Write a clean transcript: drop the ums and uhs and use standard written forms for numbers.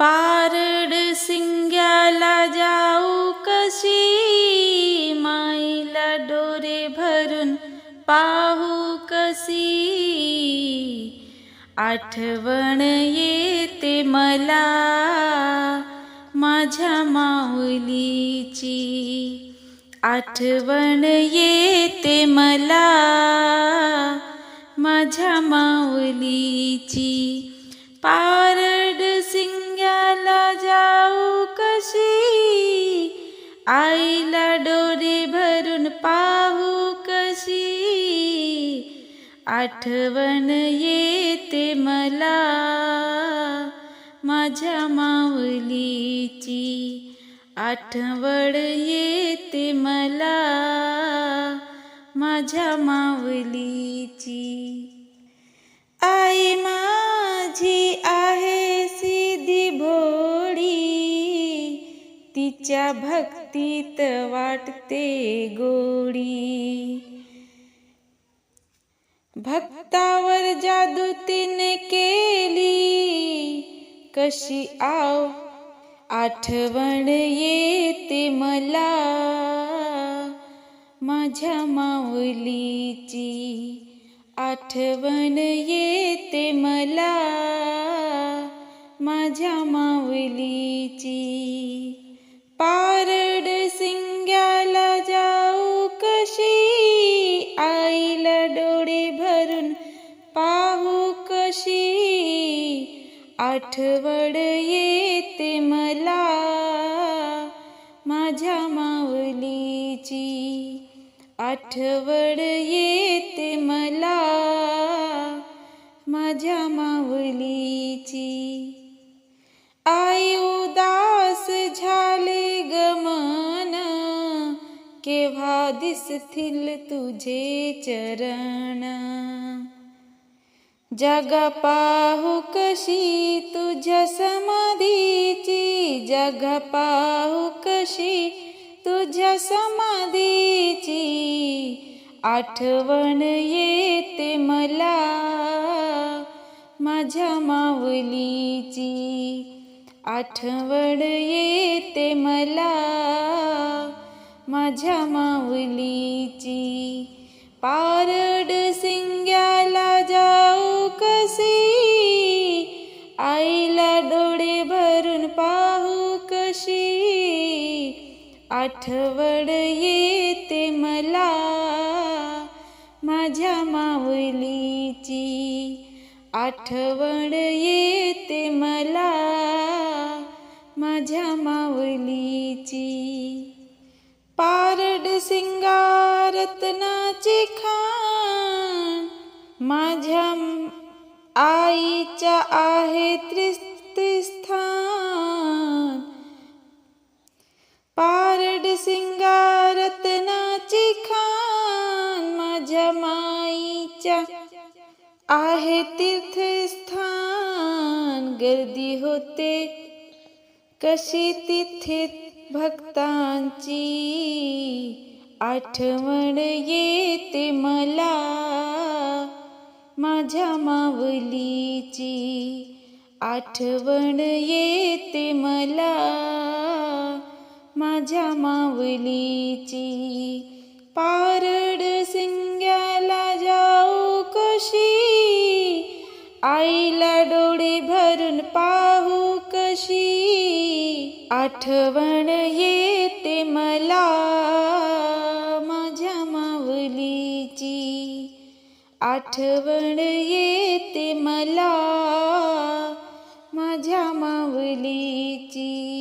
पारड सिंग्याला जाऊ कशी, माईला डोरे भरून पाहू कशी. आठवण येते मला माझ्या माऊलीची, आठवण येते मला माझ्या माऊलीची. पारड सिंग्याला जाऊ कशी, आईला डोरे भरून पाहू कशी. आठवण येते मला माझ्या माऊलीची, आठवण येते मला माझ्या माऊलीची. आई माझी आहे सिधी भोळी, तिच्या भक्तीत वाटते गोडी. भक्तावर जादू तिने केली, कशी आठवण येते मला माझ्या माऊलीची, आठवण येते मला माझ्या माऊलीची. पारड सिंग्याला जाऊ कशी, आईला डोळे भरून पाहू कशी. आठवण येते मला माझ्या माऊलीची, आठवण येते मला माझ्या माऊलीची. आई उदास झाले गमन, केव्हा दिसतील तुझे चरण. जागा पाहू कशी तुझ्या समाधीची, जागा पाहू कशी तुझ्या समाधीची. आठवण येते मला माझ्या माऊलीची, आठवण येते मला माझ्या माऊलीची. पारड सिंग्याला जाऊ कशी, आईला डोळे भरून पाहू कशी. आठवण येते मला माझ्या माऊलीची, आठवण येते मला माझ्या माऊलीची. पारड सिंगा रत्नाची खाण, माझ्या आईच्या आहे त्रिस्थान. पारड सिंगा रत्नाची खाण, माझ्या माईच्या आहे तीर्थस्थान. गर्दी होते कशी तिथे भक्तांची, आठवण येते मला माझ्या माऊलीची, आठवण येते मला माझ्या माऊलीची. पारड सिंग्याला जाऊ कशी, आईला डोळे भरून पाहू कशी. आठवण येते मला माझ्या माऊलीची, आठवण येते मला माझ्या माऊलीची.